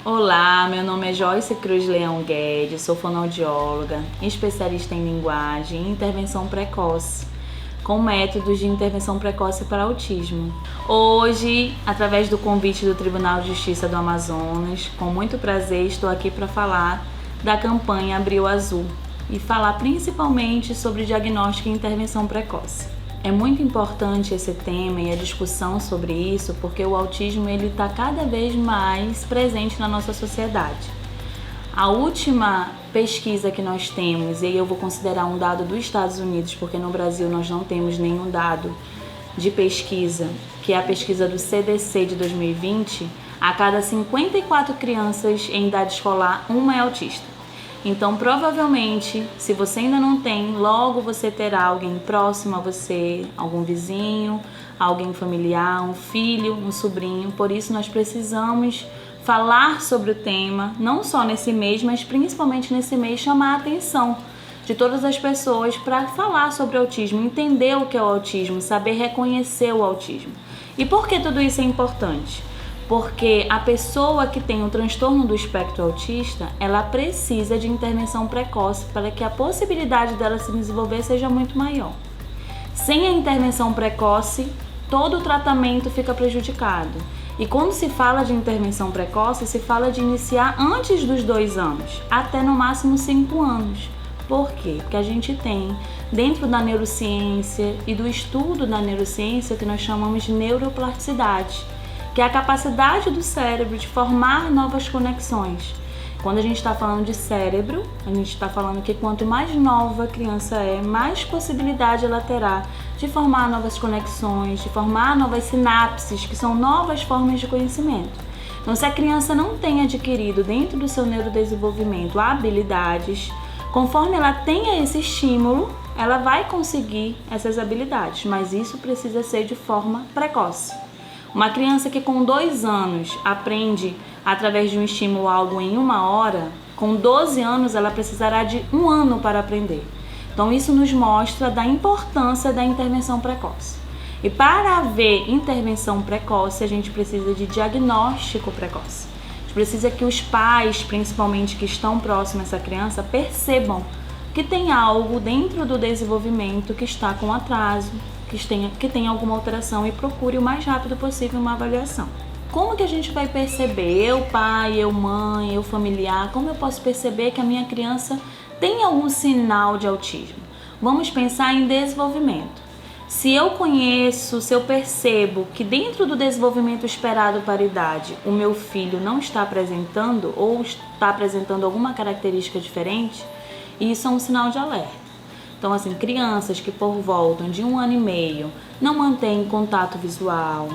Olá, meu nome é Joyce Cruz Leão Guedes, sou fonoaudióloga, especialista em linguagem e intervenção precoce, com métodos de intervenção precoce para autismo. Hoje, através do convite do Tribunal de Justiça do Amazonas, com muito prazer estou aqui para falar da campanha Abril Azul e falar principalmente sobre diagnóstico e intervenção precoce. É muito importante esse tema e a discussão sobre isso porque o autismo está cada vez mais presente na nossa sociedade. A última pesquisa que nós temos, e eu vou considerar um dado dos Estados Unidos, porque no Brasil nós não temos nenhum dado de pesquisa, que é a pesquisa do CDC de 2020, a cada 54 crianças em idade escolar, uma é autista. Então, provavelmente, se você ainda não tem, logo você terá alguém próximo a você, algum vizinho, alguém familiar, um filho, um sobrinho. Por isso, nós precisamos falar sobre o tema, não só nesse mês, mas principalmente nesse mês, chamar a atenção de todas as pessoas para falar sobre o autismo, entender o que é o autismo, saber reconhecer o autismo. E por que tudo isso é importante? Porque a pessoa que tem um transtorno do espectro autista, ela precisa de intervenção precoce para que a possibilidade dela se desenvolver seja muito maior. Sem a intervenção precoce, todo o tratamento fica prejudicado. E quando se fala de intervenção precoce, se fala de iniciar antes dos 2 anos, até no máximo 5 anos. Por quê? Porque a gente tem, dentro da neurociência e do estudo da neurociência, o que nós chamamos de neuroplasticidade, que é a capacidade do cérebro de formar novas conexões. Quando a gente está falando de cérebro, a gente está falando que quanto mais nova a criança é, mais possibilidade ela terá de formar novas conexões, de formar novas sinapses, que são novas formas de conhecimento. Então, se a criança não tem adquirido dentro do seu neurodesenvolvimento habilidades, conforme ela tenha esse estímulo, ela vai conseguir essas habilidades, mas isso precisa ser de forma precoce. Uma criança que com 2 anos aprende através de um estímulo algo em 1 hora, com 12 anos ela precisará de 1 ano para aprender. Então isso nos mostra da importância da intervenção precoce. E para haver intervenção precoce, a gente precisa de diagnóstico precoce. A gente precisa que os pais, principalmente que estão próximos a essa criança, percebam que tem algo dentro do desenvolvimento que está com atraso, que tem alguma alteração e procure o mais rápido possível uma avaliação. Como que a gente vai perceber, eu pai, eu mãe, eu familiar, como eu posso perceber que a minha criança tem algum sinal de autismo? Vamos pensar em desenvolvimento. Se eu conheço, se eu percebo que dentro do desenvolvimento esperado para a idade, o meu filho não está apresentando ou está apresentando alguma característica diferente, isso é um sinal de alerta. Então, assim, crianças que por volta de 1 ano e meio não mantêm contato visual,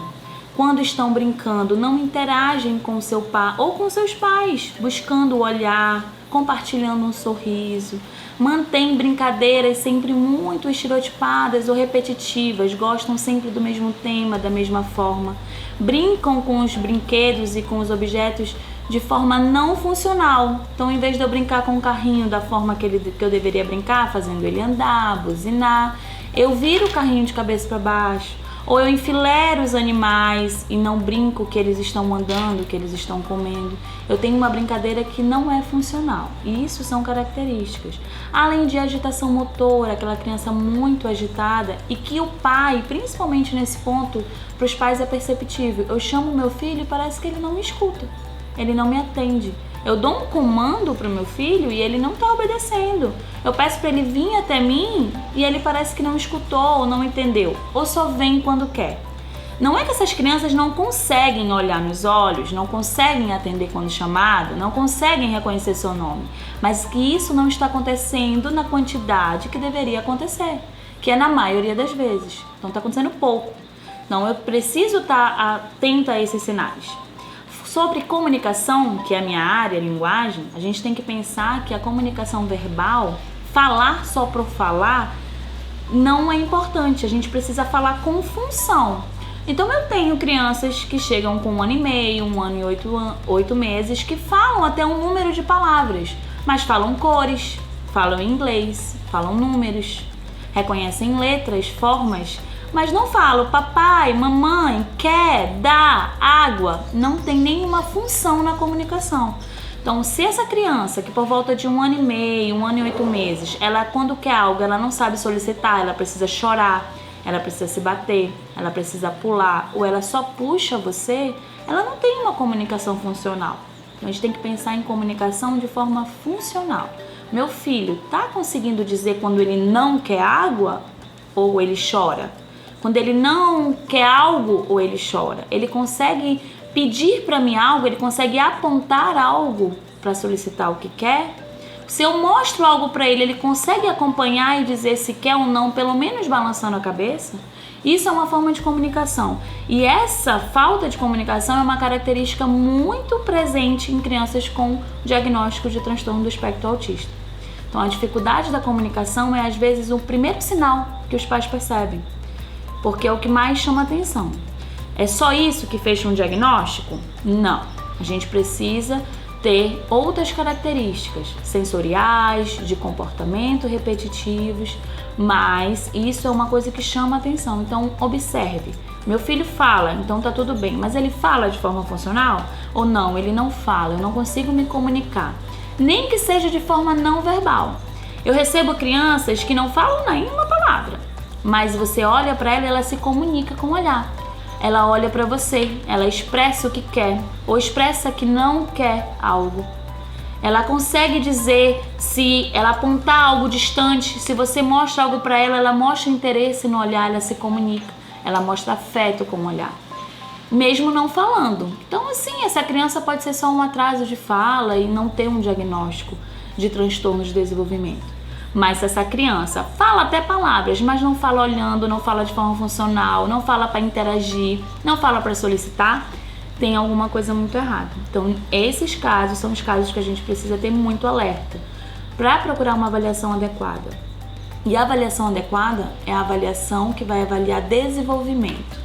quando estão brincando não interagem com seu pai ou com seus pais, buscando o olhar, compartilhando um sorriso, mantêm brincadeiras sempre muito estereotipadas ou repetitivas, gostam sempre do mesmo tema, da mesma forma, brincam com os brinquedos e com os objetos de forma não funcional. Então, em vez de eu brincar com o carrinho da forma que eu deveria brincar, fazendo ele andar, buzinar, eu viro o carrinho de cabeça para baixo, ou eu enfileiro os animais e não brinco que eles estão andando, que eles estão comendo. Eu tenho uma brincadeira que não é funcional. E isso são características. Além de agitação motora, aquela criança muito agitada e que o pai, principalmente nesse ponto, para os pais é perceptível. Eu chamo meu filho e parece que ele não me escuta. Ele não me atende. Eu dou um comando para o meu filho e ele não está obedecendo. Eu peço para ele vir até mim e ele parece que não escutou ou não entendeu, ou só vem quando quer. Não é que essas crianças não conseguem olhar nos olhos, não conseguem atender quando chamado, não conseguem reconhecer seu nome, mas que isso não está acontecendo na quantidade que deveria acontecer, que é na maioria das vezes. Então está acontecendo pouco. Então eu preciso estar atenta a esses sinais. Sobre comunicação, que é a minha área, linguagem, a gente tem que pensar que a comunicação verbal, falar só por falar, não é importante. A gente precisa falar com função. Então eu tenho crianças que chegam com 1 ano e meio, 1 ano e 8 meses, que falam até um número de palavras, mas falam cores, falam inglês, falam números, reconhecem letras, formas, mas não falo papai, mamãe, quer, dá, água. Não tem nenhuma função na comunicação. Então, se essa criança, que por volta de 1 ano e meio, 1 ano e 8 meses, ela quando quer algo, ela não sabe solicitar, ela precisa chorar, ela precisa se bater, ela precisa pular, ou ela só puxa você, ela não tem uma comunicação funcional. Então, a gente tem que pensar em comunicação de forma funcional. Meu filho tá conseguindo dizer quando ele não quer água ou ele chora? Quando ele não quer algo ou ele chora? Ele consegue pedir para mim algo, ele consegue apontar algo para solicitar o que quer? Se eu mostro algo para ele, ele consegue acompanhar e dizer se quer ou não, pelo menos balançando a cabeça? Isso é uma forma de comunicação. E essa falta de comunicação é uma característica muito presente em crianças com diagnóstico de transtorno do espectro autista. Então, a dificuldade da comunicação é, às vezes, o primeiro sinal que os pais percebem, porque é o que mais chama atenção. É só isso que fecha um diagnóstico? Não. A gente precisa ter outras características sensoriais, de comportamento repetitivos, mas isso é uma coisa que chama atenção. Então, observe. Meu filho fala, então tá tudo bem, mas ele fala de forma funcional? Ou não, ele não fala, eu não consigo me comunicar. Nem que seja de forma não verbal. Eu recebo crianças que não falam nenhuma palavra, mas você olha para ela e ela se comunica com o olhar. Ela olha para você, ela expressa o que quer ou expressa que não quer algo. Ela consegue dizer, se ela apontar algo distante, se você mostra algo para ela, ela mostra interesse no olhar, ela se comunica, ela mostra afeto com o olhar, mesmo não falando. Então, assim, essa criança pode ser só um atraso de fala e não ter um diagnóstico de transtorno de desenvolvimento. Mas se essa criança fala até palavras, mas não fala olhando, não fala de forma funcional, não fala para interagir, não fala para solicitar, tem alguma coisa muito errada. Então, esses casos são os casos que a gente precisa ter muito alerta para procurar uma avaliação adequada. E a avaliação adequada é a avaliação que vai avaliar desenvolvimento,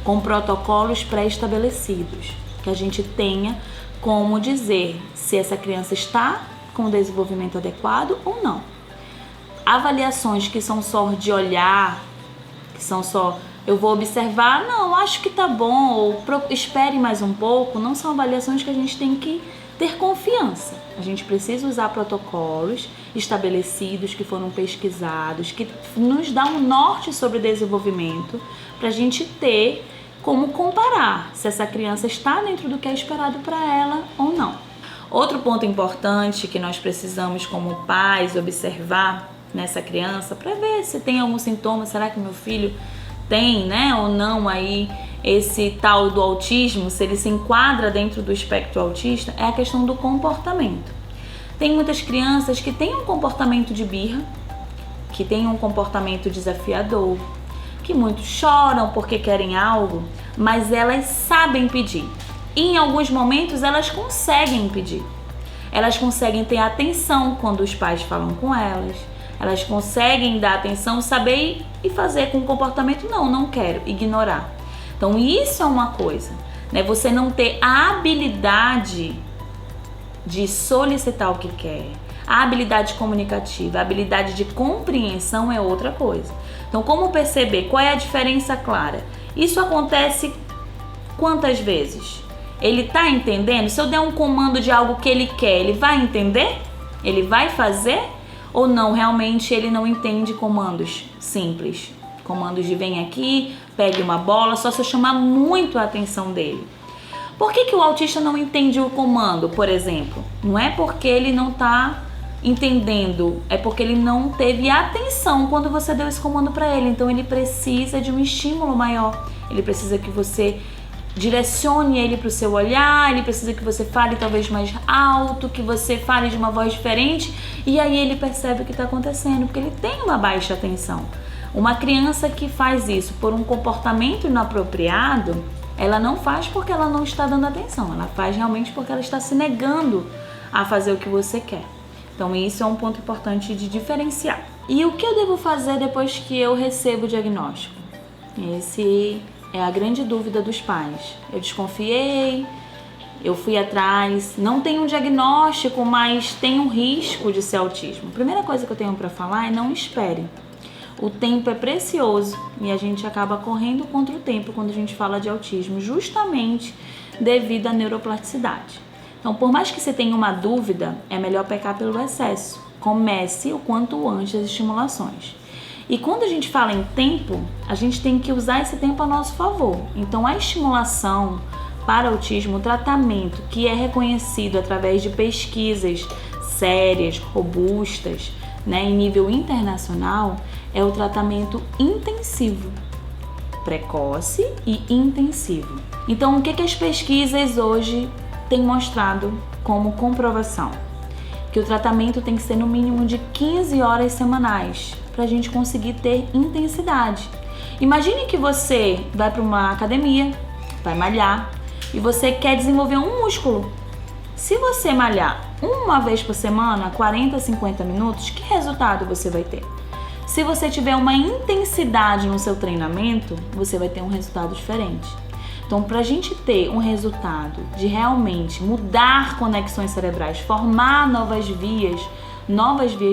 com protocolos pré-estabelecidos, que a gente tenha como dizer se essa criança está com o desenvolvimento adequado ou não. Avaliações que são só de olhar, que são só eu vou observar, não, acho que tá bom, ou espere mais um pouco, não são avaliações que a gente tem que ter confiança. A gente precisa usar protocolos estabelecidos, que foram pesquisados, que nos dão um norte sobre o desenvolvimento, para a gente ter como comparar se essa criança está dentro do que é esperado para ela ou não. Outro ponto importante que nós precisamos como pais observar nessa criança, para ver se tem algum sintoma, será que meu filho tem, né, ou não aí esse tal do autismo, se ele se enquadra dentro do espectro autista, é a questão do comportamento. Tem muitas crianças que têm um comportamento de birra, que têm um comportamento desafiador, que muitos choram porque querem algo, mas elas sabem pedir. E em alguns momentos elas conseguem pedir. Elas conseguem ter atenção quando os pais falam com elas. Elas conseguem dar atenção, saber e fazer com o comportamento, não quero, ignorar. Então isso é uma coisa, né? Você não ter a habilidade de solicitar o que quer, a habilidade comunicativa, a habilidade de compreensão é outra coisa. Então, como perceber? Qual é a diferença clara? Isso acontece quantas vezes? Ele tá entendendo? Se eu der um comando de algo que ele quer, ele vai entender? Ele vai fazer? Ou não, realmente ele não entende comandos simples. Comandos de vem aqui, pegue uma bola, só se eu chamar muito a atenção dele. Por que o autista não entende o comando, por exemplo? Não é porque ele não está entendendo, é porque ele não teve atenção quando você deu esse comando para ele. Então ele precisa de um estímulo maior. Ele precisa que você direcione ele para o seu olhar, ele precisa que você fale talvez mais alto, que você fale de uma voz diferente, e aí ele percebe o que está acontecendo, porque ele tem uma baixa atenção. Uma criança que faz isso por um comportamento inapropriado, ela não faz porque ela não está dando atenção, ela faz realmente porque ela está se negando a fazer o que você quer. Então isso é um ponto importante de diferenciar. E o que eu devo fazer depois que eu recebo o diagnóstico? Esse é a grande dúvida dos pais. Eu desconfiei, eu fui atrás, não tenho um diagnóstico, mas tem um risco de ser autismo. A primeira coisa que eu tenho para falar é não espere. O tempo é precioso e a gente acaba correndo contra o tempo quando a gente fala de autismo, justamente devido à neuroplasticidade. Então, por mais que você tenha uma dúvida, é melhor pecar pelo excesso. Comece o quanto antes as estimulações. E quando a gente fala em tempo, a gente tem que usar esse tempo a nosso favor. Então, a estimulação para autismo, o tratamento que é reconhecido através de pesquisas sérias, robustas, em nível internacional, é o tratamento intensivo, precoce e intensivo. Então, o que as pesquisas hoje têm mostrado como comprovação? Que o tratamento tem que ser no mínimo de 15 horas semanais para a gente conseguir ter intensidade. Imagine que você vai para uma academia, vai malhar e você quer desenvolver um músculo. Se você malhar uma vez por semana, 40 a 50 minutos, que resultado você vai ter? Se você tiver uma intensidade no seu treinamento, você vai ter um resultado diferente. Então, para a gente ter um resultado de realmente mudar conexões cerebrais, formar novas vias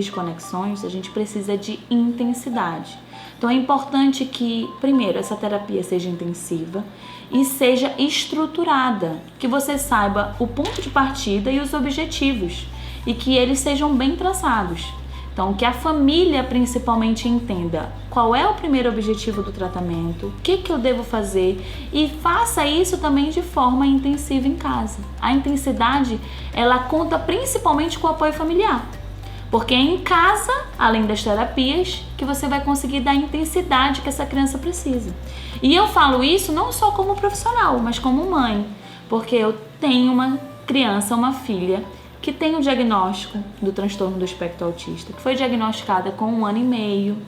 de conexões, a gente precisa de intensidade. Então, é importante que, primeiro, essa terapia seja intensiva e seja estruturada, que você saiba o ponto de partida e os objetivos e que eles sejam bem traçados. Então, que a família principalmente entenda qual é o primeiro objetivo do tratamento, o que eu devo fazer e faça isso também de forma intensiva em casa. A intensidade, ela conta principalmente com o apoio familiar, porque é em casa, além das terapias, que você vai conseguir dar a intensidade que essa criança precisa. E eu falo isso não só como profissional, mas como mãe, porque eu tenho uma criança, uma filha, que tem o diagnóstico do transtorno do espectro autista, que foi diagnosticada com 1 ano e meio,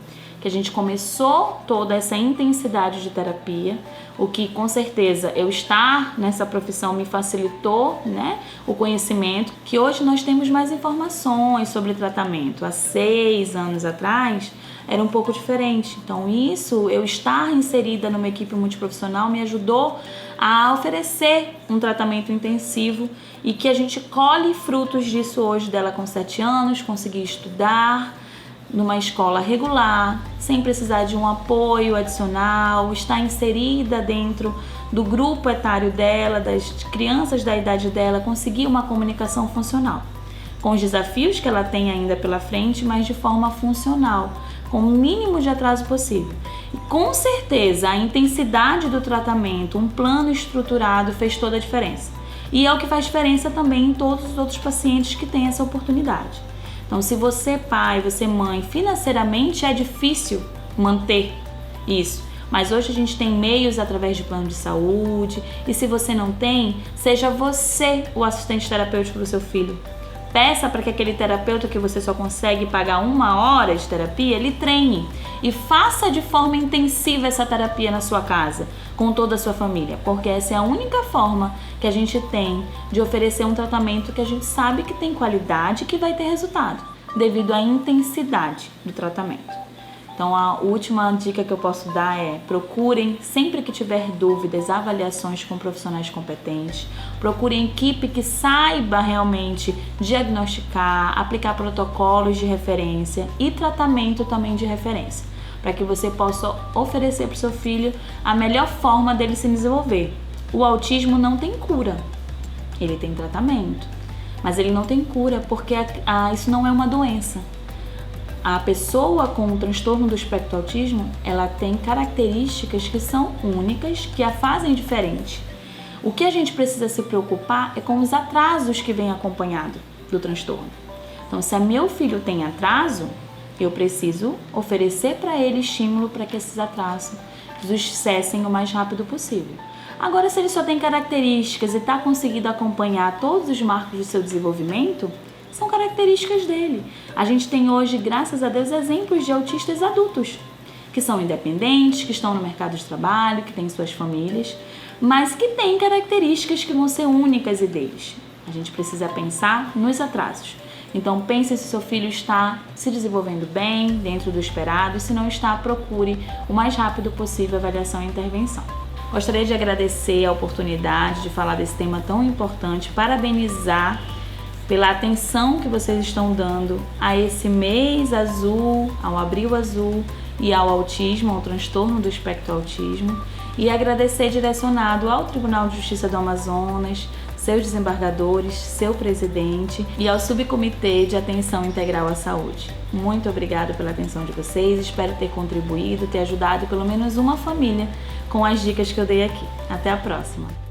que a gente começou toda essa intensidade de terapia, o que com certeza eu estar nessa profissão me facilitou, o conhecimento, que hoje nós temos mais informações sobre tratamento. Há 6 anos atrás era um pouco diferente. Então isso, eu estar inserida numa equipe multiprofissional me ajudou a oferecer um tratamento intensivo e que a gente colhe frutos disso hoje, dela com 7 anos, conseguir estudar numa escola regular, sem precisar de um apoio adicional, estar inserida dentro do grupo etário dela, das crianças da idade dela, conseguir uma comunicação funcional, com os desafios que ela tem ainda pela frente, mas de forma funcional, com o mínimo de atraso possível. E com certeza a intensidade do tratamento, um plano estruturado fez toda a diferença. E é o que faz diferença também em todos os outros pacientes que têm essa oportunidade. Então, se você pai, você mãe, financeiramente é difícil manter isso, mas hoje a gente tem meios através de plano de saúde, e se você não tem, seja você o assistente terapêutico do seu filho. Peça para que aquele terapeuta que você só consegue pagar 1 hora de terapia, ele treine e faça de forma intensiva essa terapia na sua casa, com toda a sua família, porque essa é a única forma que a gente tem de oferecer um tratamento que a gente sabe que tem qualidade e que vai ter resultado, devido à intensidade do tratamento. Então, a última dica que eu posso dar é: procurem, sempre que tiver dúvidas, avaliações com profissionais competentes. Procurem equipe que saiba realmente diagnosticar, aplicar protocolos de referência e tratamento também de referência, para que você possa oferecer para o seu filho a melhor forma dele se desenvolver. O autismo não tem cura, ele tem tratamento, mas ele não tem cura porque isso não é uma doença. A pessoa com o transtorno do espectro autismo, ela tem características que são únicas, que a fazem diferente. O que a gente precisa se preocupar é com os atrasos que vêm acompanhado do transtorno. Então, se meu filho tem atraso, eu preciso oferecer para ele estímulo para que esses atrasos cessem o mais rápido possível. Agora, se ele só tem características e está conseguindo acompanhar todos os marcos do seu desenvolvimento, são características dele. A gente tem hoje, graças a Deus, exemplos de autistas adultos, que são independentes, que estão no mercado de trabalho, que têm suas famílias, mas que têm características que vão ser únicas e deles. A gente precisa pensar nos atrasos. Então, pense se seu filho está se desenvolvendo bem, dentro do esperado, e se não está, procure o mais rápido possível a avaliação e intervenção. Gostaria de agradecer a oportunidade de falar desse tema tão importante, parabenizar pela atenção que vocês estão dando a esse mês azul, ao Abril Azul, e ao autismo, ao transtorno do espectro autismo, e agradecer direcionado ao Tribunal de Justiça do Amazonas, seus desembargadores, seu presidente e ao Subcomitê de Atenção Integral à Saúde. Muito obrigada pela atenção de vocês, espero ter contribuído, ter ajudado pelo menos uma família com as dicas que eu dei aqui. Até a próxima!